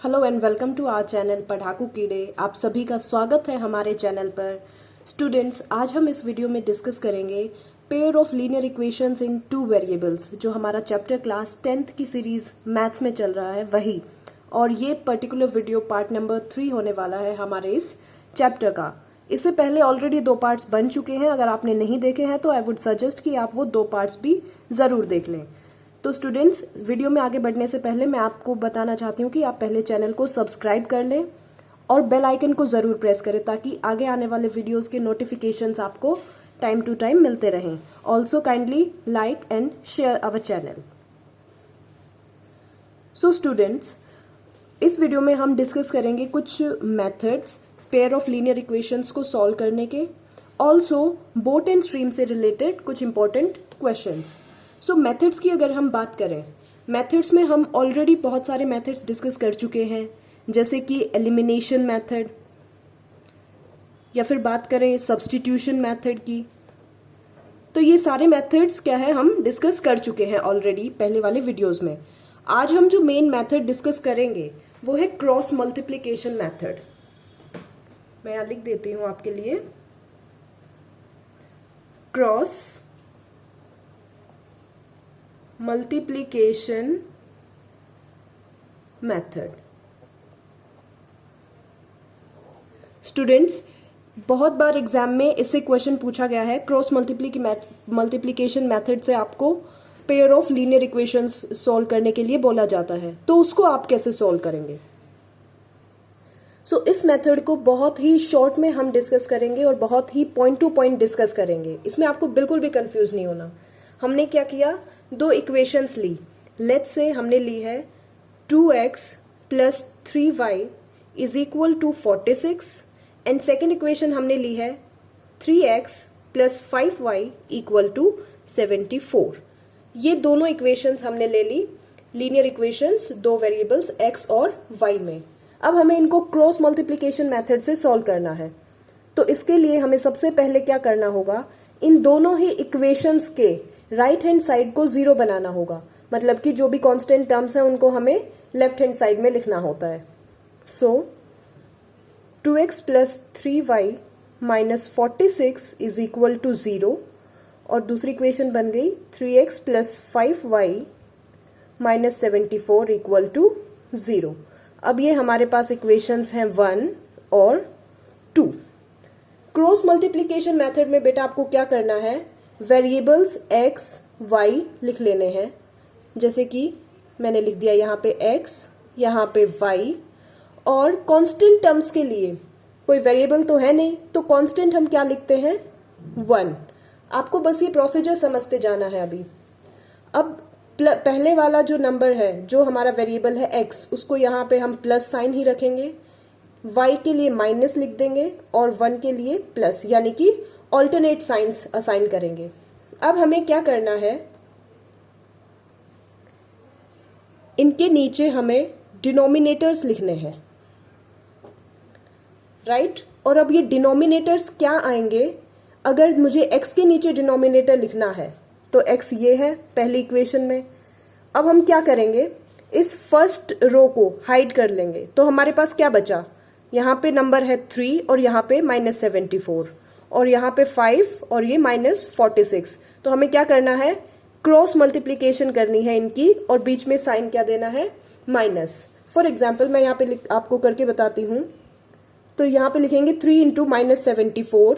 Hello and welcome to our channel Padhaku Keede. आप सभी का स्वागत है हमारे चैनल पर। स्टूडेंट्स, आज हम इस वीडियो में डिस्कस करेंगे pair of linear equations in two variables, जो हमारा चैप्टर क्लास 10th की सीरीज मैथ्स में चल रहा है वही। और ये पर्टिकुलर वीडियो पार्ट नंबर 3 होने वाला है हमारे इस चैप्टर का। इससे पहले ऑलरेडी 2 पार्ट्स बन चुके हैं। अगर आपने नहीं देखे हैं तो आई वुड सजेस्ट कि आप वो 2 पार्ट्स भी जरूर देख लें। तो स्टूडेंट्स, वीडियो में आगे बढ़ने से पहले मैं आपको बताना चाहती हूँ कि आप पहले चैनल को सब्सक्राइब कर लें और बेल आइकन को जरूर प्रेस करें ताकि आगे आने वाले वीडियोस के नोटिफिकेशंस आपको टाइम टू टाइम मिलते रहें। Also kindly like and share our channel. So students, इस वीडियो में हम डिस्कस करेंगे कुछ methods pair of linear equations को सॉल्व करने के, ऑल्सो बोट एंड स्ट्रीम से रिलेटेड कुछ इंपॉर्टेंट क्वेश्चंस। सो मेथड्स की अगर हम बात करें, मेथड्स में हम ऑलरेडी बहुत सारे मेथड्स डिस्कस कर चुके हैं, जैसे कि एलिमिनेशन मेथड, या फिर बात करें सब्स्टिट्यूशन मेथड की। तो ये सारे मेथड्स क्या है, हम डिस्कस कर चुके हैं ऑलरेडी पहले वाले वीडियोस में। आज हम जो मेन मेथड डिस्कस करेंगे वो है क्रॉस मल्टीप्लिकेशन मेथड। मैं यहां लिख देती हूं आपके लिए, क्रॉस मल्टीप्लिकेशन मेथड। स्टूडेंट्स, बहुत बार एग्जाम में इससे क्वेश्चन पूछा गया है, क्रॉस मल्टीप्लिकेशन मेथड से आपको pair of linear equations solve करने के लिए बोला जाता है, तो उसको आप कैसे सॉल्व करेंगे। सो इस मेथड को बहुत ही शॉर्ट में हम डिस्कस करेंगे और बहुत ही पॉइंट टू पॉइंट डिस्कस करेंगे। इसमें आपको बिल्कुल भी कंफ्यूज नहीं होना। हमने क्या किया, 2 इक्वेशंस ली। लेट्स से हमने ली है 2x + 3y = 46 and second equation हमने ली है 3x + 5y = 74। ये दोनों इक्वेशंस हमने ले ली, लीनियर इक्वेशंस 2 वेरिएबल्स x और y में। अब हमें इनको क्रॉस मल्टीप्लिकेशन मेथड से सॉल्व करना है। तो इसके लिए हमें सबसे पहले क्या करना होगा, इन दोनों ही इक्वेशंस के राइट हैंड साइड को 0 बनाना होगा। मतलब कि जो भी कांस्टेंट टर्म्स हैं उनको हमें लेफ्ट हैंड साइड में लिखना होता है। सो 2x + 3y - 46 = 0 और दूसरी इक्वेशन बन गई 3x + 5y - 74 = 0। अब ये हमारे पास इक्वेशंस हैं 1 और 2। क्रॉस मल्टीप्लिकेशन मेथड में बेटा आपको क्या करना है, वेरिएबल्स x y लिख लेने हैं। जैसे कि मैंने लिख दिया यहाँ पे x, यहाँ पे y, और कांस्टेंट टर्म्स के लिए कोई वेरिएबल तो है नहीं, तो कांस्टेंट हम क्या लिखते हैं, 1। आपको बस ये प्रोसीजर समझते जाना है अभी। अब पहले वाला जो नंबर है, जो हमारा वेरिएबल है x, उसको यहाँ पे हम प्लस साइन ही रखेंगे, y के लिए माइनस लिख देंगे और 1 के लिए प्लस, यानी कि ऑल्टरनेट साइंस असाइन करेंगे। अब हमें क्या करना है, इनके नीचे हमें डिनोमिनेटर्स लिखने हैं, राइट। और अब ये डिनोमिनेटर्स क्या आएंगे, अगर मुझे x के नीचे डिनोमिनेटर लिखना है तो x ये है पहली इक्वेशन में। अब हम क्या करेंगे, इस फर्स्ट रो को हाइड कर लेंगे, तो हमारे पास क्या बचा, यहाँ पे नंबर है 3 और यहाँ पे -74 और यहाँ पे 5 और ये -46। तो हमें क्या करना है, क्रॉस मल्टीप्लिकेशन करनी है इनकी और बीच में साइन क्या देना है, माइनस। फॉर एग्जाम्पल मैं यहाँ पे आपको करके बताती हूँ। तो यहाँ पे लिखेंगे 3 × -74,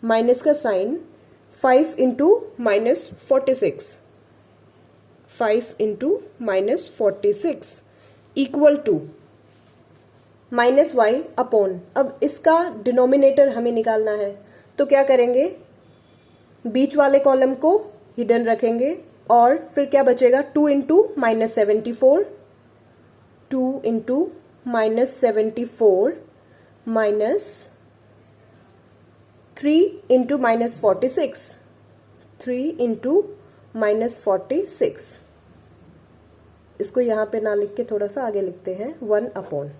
माइनस का साइन, 5 × -46, 5 × -46 = -y अपॉन। अब इसका डिनोमिनेटर हमें निकालना है, तो क्या करेंगे, बीच वाले कॉलम को हिडन रखेंगे और फिर क्या बचेगा, 2 × -74, 2 × -74 माइनस 3 × -46, 3 × -46। इसको यहाँ पे ना लिख के थोड़ा सा आगे लिखते हैं, 1 अपॉन।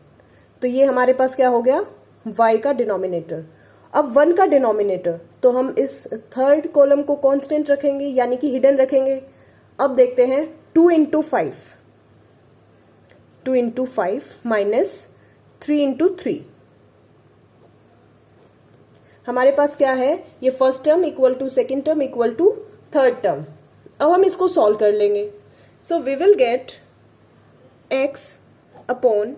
तो ये हमारे पास क्या हो गया, y का डिनोमिनेटर। अब 1 का डिनोमिनेटर, तो हम इस थर्ड कॉलम को कांस्टेंट रखेंगे, यानी कि हिडन रखेंगे। अब देखते हैं 2 × 5, 2 इंटू 5 माइनस 3 इंटू 3। हमारे पास क्या है, ये first term equal to second term equal to third term. अब हम इसको सॉल्व कर लेंगे। So we will get x upon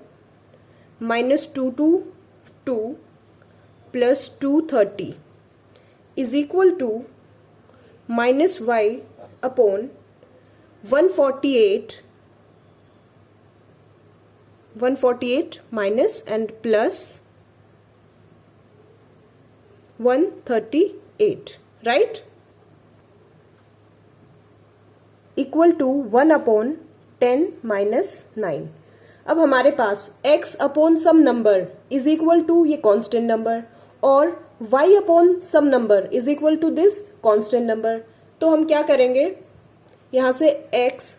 -2 plus 230 is equal to minus y upon 148 minus and plus 138, right, equal to 1 upon 10 minus 9। अब हमारे पास x upon some number is equal to ये constant number और y upon some number is equal to this constant number. तो हम क्या करेंगे, यहां से x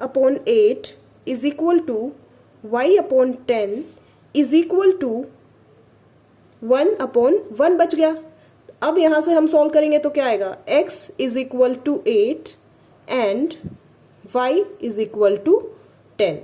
upon 8 is equal to y upon 10 is equal to 1 upon 1 बच गया। अब यहां से हम सॉल्व करेंगे तो क्या आएगा, x is equal to 8 and y is equal to 10।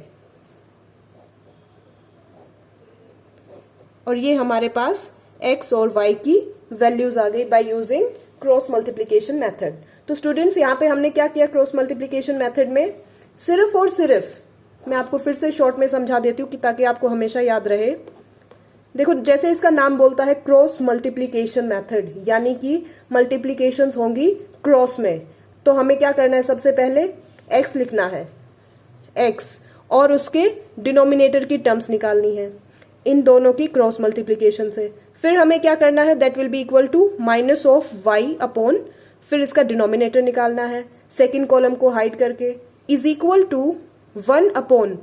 और ये हमारे पास x और y की वैल्यूज आ गई by using cross multiplication method. तो स्टूडेंट्स यहाँ पे हमने क्या किया, क्रॉस मल्टीप्लिकेशन मेथड में सिर्फ और सिर्फ, मैं आपको फिर से शॉर्ट में समझा देती हूँ कि ताकि आपको हमेशा याद रहे। देखो जैसे इसका नाम बोलता है क्रॉस मल्टीप्लिकेशन मेथड, यानी कि मल्टीप्लिकेशंस होंगी क्रॉस में। तो हमें क्या करना है, सबसे पहले x लिखना है, x, और उसके डिनोमिनेटर की टर्म्स निकालनी है इन दोनों की क्रॉस मल्टीप्लिकेशन से। फिर हमें क्या करना है, that will be equal to minus of y upon, फिर इसका डिनोमिनेटर निकालना है सेकेंड कॉलम को हाइड करके, इज इक्वल टू 1 अपॉन,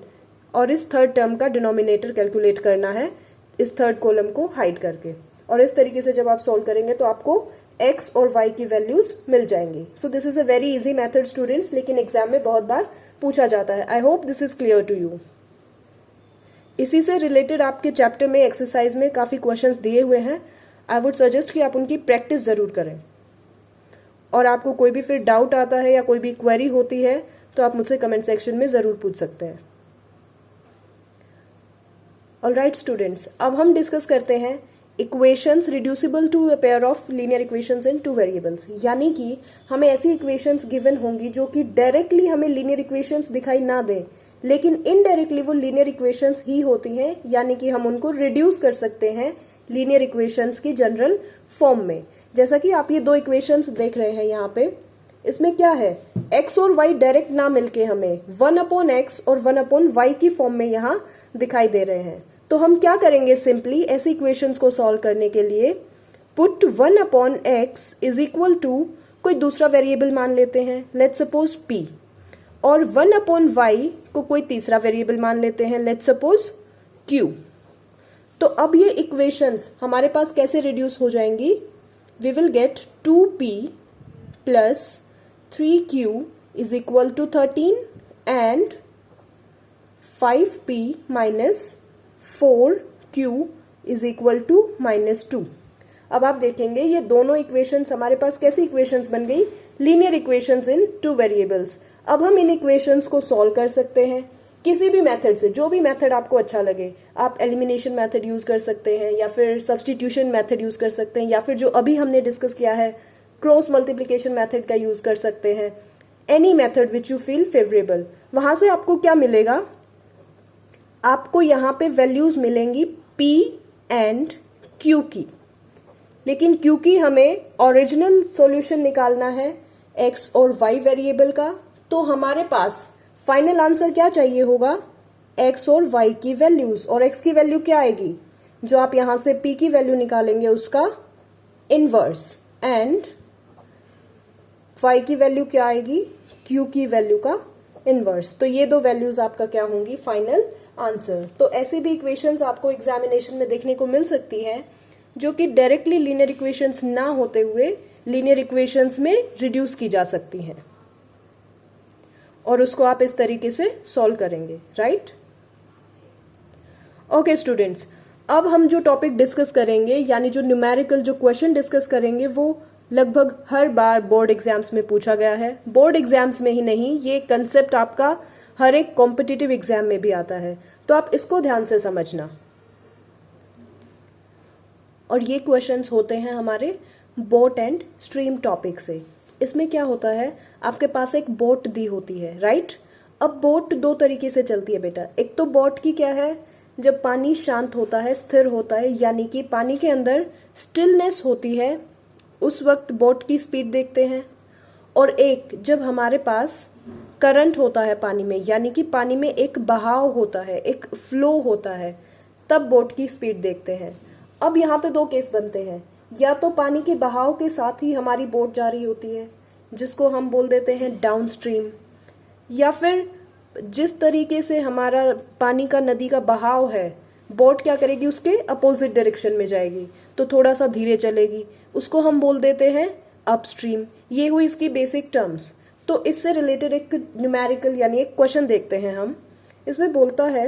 और इस थर्ड टर्म का डिनोमिनेटर कैलकुलेट करना है इस थर्ड कॉलम को हाइड करके। और इस तरीके से जब आप सॉल्व करेंगे तो आपको x और y की वैल्यूज मिल जाएंगी। So this is a very easy method students, लेकिन एग्जाम में बहुत बार पूछा जाता है। I hope this is clear to you. इसी से रिलेटेड आपके चैप्टर में एक्सरसाइज में काफी क्वेश्चंस दिए हुए हैं। आई वुड सजेस्ट कि आप उनकी प्रैक्टिस जरूर करें, और आपको कोई भी फिर डाउट आता है या कोई भी क्वेरी होती है तो आप मुझसे कमेंट सेक्शन में जरूर पूछ सकते हैं। ऑलराइट स्टूडेंट्स, अब हम डिस्कस करते हैं equations reducible to a pair of linear equations in 2 variables. यानी कि हमें ऐसी इक्वेशंस गिवन होंगी जो कि डायरेक्टली हमें लीनियर इक्वेशंस दिखाई ना दें, लेकिन इनडायरेक्टली वो लीनियर इक्वेशंस ही होती हैं, यानी कि हम उनको रिड्यूस कर सकते हैं लीनियर इक्वेशंस की जनरल फॉर्म में। जैसा कि आप ये 2 इक्वेशंस देख रहे हैं यहाँ पे, इसमें क्या है, x और y डायरेक्ट ना मिलके हमें 1 अपॉन x और 1 अपॉन y की फॉर्म में यहाँ दिखाई दे रहे हैं। तो हम क्या करेंगे, सिंपली ऐसी इक्वेशंस को सॉल्व करने के लिए put 1 upon x is equal to कोई दूसरा वेरिएबल मान लेते हैं, लेट्स सपोज p, और 1 अपॉन y को कोई तीसरा वेरिएबल मान लेते हैं, लेट्स सपोज q। तो अब ये इक्वेशंस हमारे पास कैसे रिड्यूस हो जाएंगी, we will get 2p plus 3q is equal to 13 and 5p minus 4q is equal to -2। अब आप देखेंगे ये दोनों इक्वेशंस हमारे पास कैसी इक्वेशंस बन गई, लीनियर इक्वेशंस इन 2 वेरिएबल्स। अब हम इन इक्वेशंस को सॉल्व कर सकते हैं किसी भी मेथड से, जो भी मेथड आपको अच्छा लगे। आप एलिमिनेशन मेथड यूज कर सकते हैं, या फिर सब्स्टिट्यूशन मेथड यूज कर सकते हैं, या फिर जो अभी हमने डिस्कस किया है क्रॉस मल्टीप्लिकेशन मेथड का यूज कर सकते हैं। Any method which you feel favourable. वहां से आपको क्या मिलेगा, आपको यहाँ पे वैल्यूज मिलेंगी p एंड q की, लेकिन क्योंकि हमें ओरिजिनल सॉल्यूशन निकालना है x और y वेरिएबल का, तो हमारे पास फाइनल आंसर क्या चाहिए होगा, x और y की वैल्यूज। और x की वैल्यू क्या आएगी, जो आप यहां से p की वैल्यू निकालेंगे उसका इनवर्स, एंड y की वैल्यू क्या आएगी, q की वैल्यू का इनवर्स। तो ये 2 वैल्यूज आपका क्या होंगी, फाइनल आंसर। तो ऐसे भी इक्वेशंस आपको एग्जामिनेशन में देखने को मिल सकती हैं जो कि डायरेक्टली लीनियर इक्वेशंस ना होते हुए लीनियर इक्वेशंस में रिड्यूस की जा सकती हैं, और उसको आप इस तरीके से सॉल्व करेंगे, राइट। ओके स्टूडेंट्स, अब हम जो टॉपिक डिस्कस करेंगे, यानी जो न्यूमेरिकल जो क्वेश्चन डिस्कस करेंगे, वो लगभग हर बार बोर्ड एग्जाम्स में पूछा गया है। बोर्ड एग्जाम्स में ही नहीं, ये कंसेप्ट आपका हर एक कॉम्पिटिटिव एग्जाम में भी आता है, तो आप इसको ध्यान से समझना। और ये क्वेश्चंस होते हैं हमारे बोट एंड स्ट्रीम टॉपिक से। इसमें क्या होता है, आपके पास एक बोट दी होती है, राइट। अब बोट दो तरीके से चलती है बेटा। एक तो बोट की क्या है, जब पानी शांत होता है, स्थिर होता है, यानी कि पानी के अंदर स्टिलनेस होती है, उस वक्त बोट की स्पीड देखते हैं। और एक जब हमारे पास करंट होता है पानी में, यानी कि पानी में एक बहाव होता है, एक फ्लो होता है, तब बोट की स्पीड देखते हैं। अब यहाँ पे दो केस बनते हैं, या तो पानी के बहाव के साथ ही हमारी बोट जा रही होती है, जिसको हम बोल देते हैं डाउन स्ट्रीम, या फिर जिस तरीके से हमारा पानी का नदी का बहाव है, बोट क्या करेगी, उसके अपोजिट डायरेक्शन में जाएगी, तो थोड़ा सा धीरे चलेगी, उसको हम बोल देते हैं अपस्ट्रीम। ये हुई इसकी बेसिक टर्म्स। तो इससे रिलेटेड एक न्यूमेरिकल यानी एक क्वेश्चन देखते हैं हम। इसमें बोलता है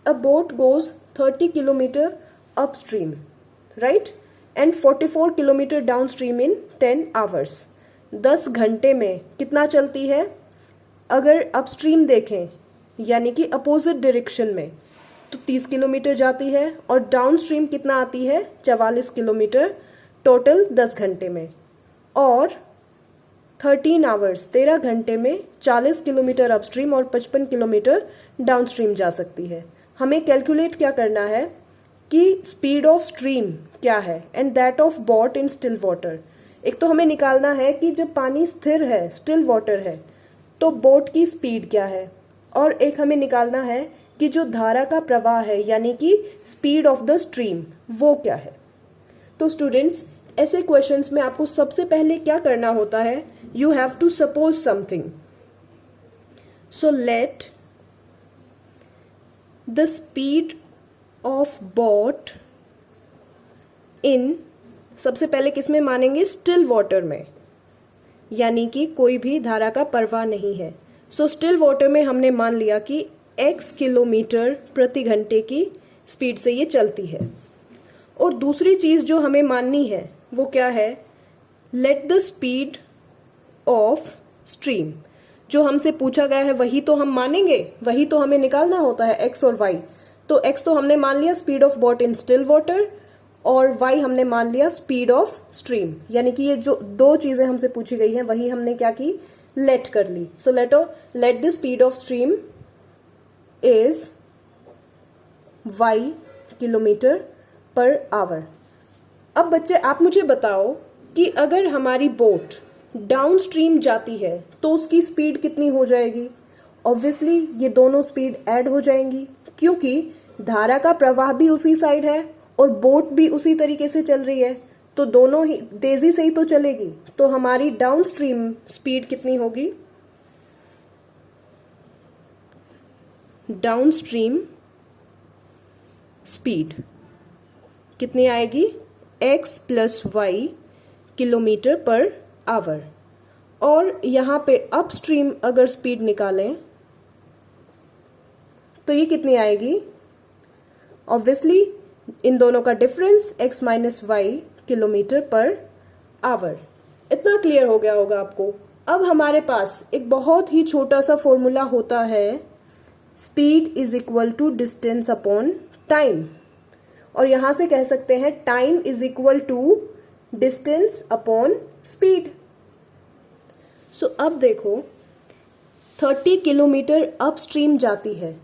अ boat goes 30 kilometre upstream, right, and 44 kilometre downstream in 10 hours. 10 घंटे में कितना चलती है? अगर अपस्ट्रीम देखें यानी कि अपोजिट डायरेक्शन में, तो 30 किलोमीटर जाती है, और डाउनस्ट्रीम कितना आती है? 44 किलोमीटर, टोटल 10 घंटे में। और 13 आवर्स 13 घंटे में 40 किलोमीटर अपस्ट्रीम और 55 किलोमीटर डाउनस्ट्रीम जा सकती है। हमें कैलकुलेट क्या करना है कि स्पीड ऑफ स्ट्रीम क्या है and that of boat in still water. एक तो हमें निकालना है कि जब पानी स्थिर है, स्टिल वाटर है, तो बोट की स्पीड क्या है, और एक हमें निकालना है कि जो धारा का प्रवाह है यानी कि स्पीड ऑफ द स्ट्रीम, वो क्या है। तो स्टूडेंट्स, ऐसे क्वेश्चंस में आपको सबसे पहले क्या करना होता है, you have to suppose something. So let the speed of boat in, सबसे पहले किस में मानेंगे? स्टिल वाटर में, यानी कि कोई भी धारा का प्रवाह नहीं है। सो स्टिल वाटर में हमने मान लिया कि x किलोमीटर प्रति घंटे की स्पीड से ये चलती है। और दूसरी चीज जो हमें माननी है वो क्या है? Late the speed of stream. जो हमसे पूछा गया है वही तो हम मानेंगे, वही तो हमें निकालना होता है, x और y। तो x तो हमने मान लिया speed of boat in still water, और y हमने मान लिया स्पीड ऑफ स्ट्रीम, यानी कि ये जो दो चीजें हमसे पूछी गई हैं वही हमने क्या की, लेट कर ली। So let the speed of stream is y kilometre per hour. अब बच्चे आप मुझे बताओ कि अगर हमारी बोट डाउन स्ट्रीम जाती है तो उसकी स्पीड कितनी हो जाएगी? ऑब्वियसली ये दोनों स्पीड ऐड हो जाएंगी, क्योंकि धारा का प्रवाह भी उसी साइड है और बोट भी उसी तरीके से चल रही है, तो दोनों ही तेजी से ही तो चलेगी। तो हमारी डाउन स्ट्रीम स्पीड कितनी होगी? डाउन स्ट्रीम स्पीड कितनी आएगी? x plus y kilometre per hour. और यहाँ पे अपस्ट्रीम अगर स्पीड निकालें तो ये कितनी आएगी? ऑब्वियसली इन दोनों का difference x minus y kilometre per hour. इतना क्लियर हो गया होगा आपको। अब हमारे पास एक बहुत ही छोटा सा फॉर्मूला होता है, speed is equal to distance upon time, और यहां से कह सकते हैं time is equal to distance upon speed. So अब देखो 30 किलोमीटर अपस्ट्रीम जाती है,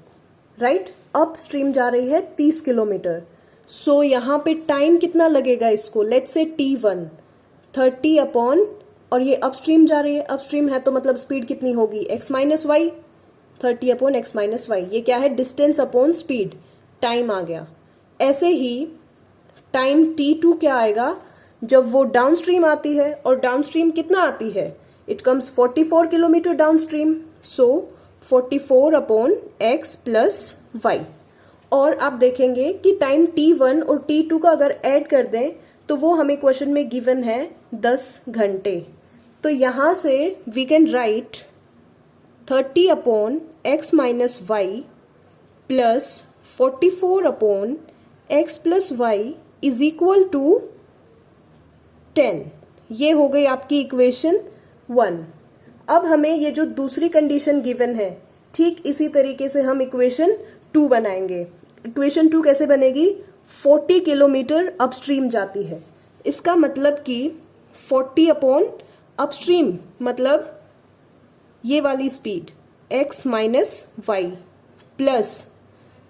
राइट, अपस्ट्रीम जा रही है 30 किलोमीटर। सो यहाँ पे टाइम कितना लगेगा इसको? लेट्स से t1 30 अपॉन, और ये अपस्ट्रीम जा रही है, अपस्ट्रीम है तो मतलब स्पीड कितनी होगी? x minus y, 30 upon x minus y. ये क्या है? डिस्टेंस अपॉन स्पीड, टाइम आ गया। ऐसे ही टाइम t2 क्या आएगा? जब वो डाउनस्ट्रीम आती है, और डाउनस्ट्रीम कितना आती है? It comes 44 kilometre downstream, so 44 upon x plus y. और आप देखेंगे कि टाइम t1 और t2 का अगर ऐड कर दें तो वो हमें क्वेश्चन में गिवन है 10 घंटे। तो यहां से we can write 30 upon x minus y plus 44 upon x plus y is equal to 10। ये हो गई आपकी इक्वेशन 1। अब हमें ये जो दूसरी कंडीशन गिवन है ठीक इसी तरीके से हम इक्वेशन 2 बनाएंगे। इक्वेशन 2 कैसे बनेगी? 40 किलोमीटर अपस्ट्रीम जाती है, इसका मतलब कि 40 अपॉन अपस्ट्रीम, मतलब ये वाली speed x minus y plus,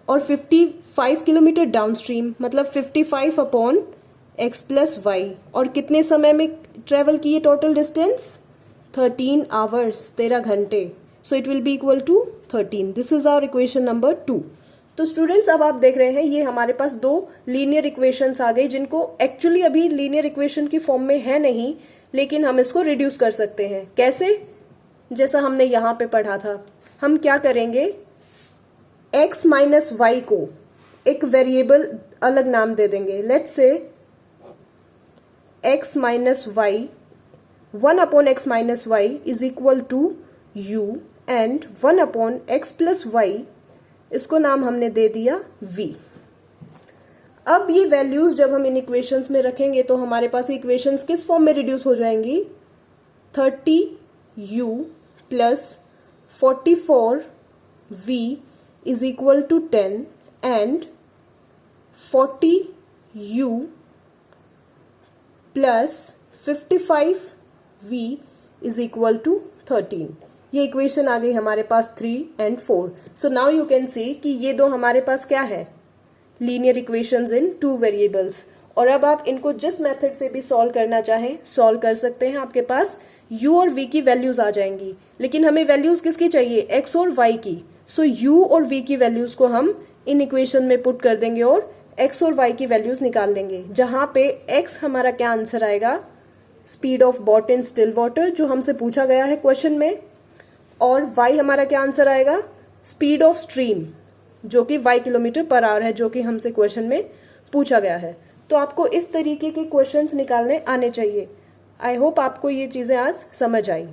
और 55 किलोमीटर डाउनस्ट्रीम मतलब 55 अपॉन x प्लस वाई, और कितने समय में ट्रेवल किए टोटल डिस्टेंस? 13 आवर्स, 13 घंटे। So it will be equal to 13। This is our equation number 2। तो स्टूडेंट्स, अब आप देख रहे हैं ये हमारे पास दो लीनियर इक्वेशंस आ गई, जिनको एक्चुअली अभी लीनियर इक्वेशन की फॉर्म में है नहीं, लेकिन हम इसको रिड्यूस कर सकते हैं। कैसे? जैसा हमने यहां पे पढ़ा था। हम क्या करेंगे, x माइनस वाई को एक वेरिएबल अलग नाम दे देंगे। Let's say x minus y, 1 upon x minus y is equal to u, and 1 upon x plus y, इसको नाम हमने दे दिया v। अब ये वैल्यूज जब हम इन इक्वेशंस में रखेंगे तो हमारे पास इक्वेशंस किस फॉर्म में रिड्यूस हो जाएंगी? 30u plus 44v is equal to 10 and 40u plus 55v is equal to 13। ये इक्वेशन आ गई हमारे पास 3 and 4। So now you can see कि ये दो हमारे पास क्या है? Linear equations in 2 variables. और अब आप इनको जिस मेथड से भी सॉल्व करना चाहें सॉल्व कर सकते हैं। आपके पास u और v की वैल्यूज आ जाएंगी, लेकिन हमें वैल्यूज किसकी चाहिए? x और y की। सो u और v की वैल्यूज को हम इन इक्वेशन में पुट कर देंगे और x और y की वैल्यूज निकाल लेंगे, जहां पे x हमारा क्या आंसर आएगा? Speed of boat in still water, जो हमसे पूछा गया है क्वेश्चन में, और y हमारा क्या आंसर आएगा? स्पीड ऑफ स्ट्रीम, जो कि y किलोमीटर पर आवर है, जो कि हमसे क्वेश्चन में पूछा गया है। तो आपको इस तरीके के क्वेश्चंस निकालने आने चाहिए। आई होप आपको ये चीजें आज समझ आई।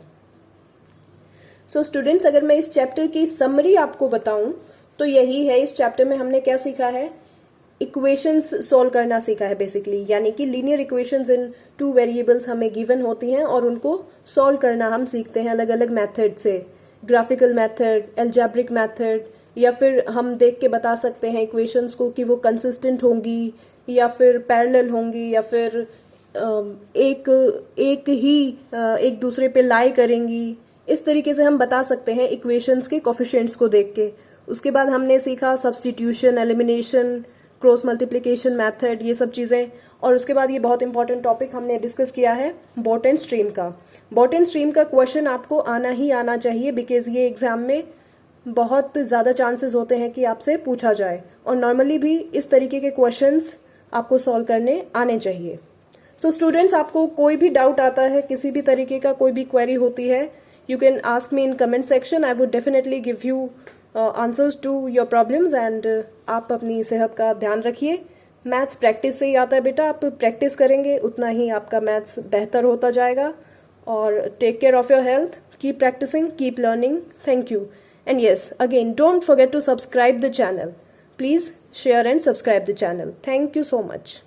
सो स्टूडेंट्स, अगर मैं इस चैप्टर की समरी आपको बताऊं तो यही है। इस चैप्टर में हमने क्या सीखा है? इक्वेशंस सॉल्व करना सीखा है बेसिकली, यानी कि लीनियर इक्वेशंस इन 2 वेरिएबल्स हमें गिवन होती हैं और उनको सॉल्व करना हम सीखते हैं अलग अलग मेथड से। ग्राफिकल मेथड, एल्जेब्रिक मेथड, या फिर हम देख के बता सकते हैं इक्वेशंस को कि वो कंसिस्टेंट होंगी या फिर पैरेलल होंगी, या फिर एक दूसरे पे लाई करेंगी। इस तरीके से हम बता सकते हैं इक्वेशंस के कोफिशिएंट्स को देख के। उसके बाद हमने सीखा substitution, elimination, cross multiplication method, ये सब चीज़ें। और उसके बाद ये बहुत इंपॉर्टेंट टॉपिक हमने डिस्कस किया है बोट एंड स्ट्रीम का। बोट एंड स्ट्रीम का क्वेश्चन आपको आना ही आना चाहिए, बिकॉज ये एग्जाम में बहुत ज़्यादा चांसेस होते हैं कि आपसे पूछा जाए, और नॉर्मली भी इस तरीके के क्वेश्चंस आपको सॉल्व करने आने चाहिए। सो स्टूडेंट्स, आपको कोई भी डाउट आता है, किसी भी तरीके का कोई भी क्वेरी होती है, you can ask me in comment section. I would definitely give you answers to your problems. And आप अपनी सेहत का ध्यान रखिए। मैथ्स प्रैक्टिस से ही आता है बेटा, आप प्रैक्टिस करेंगे उतना ही आपका मैथ्स बेहतर होता जाएगा। और take care of your health, keep practising, keep learning. Thank you. And yes, again, don't forget to subscribe the channel. Please share and subscribe the channel. Thank you so much.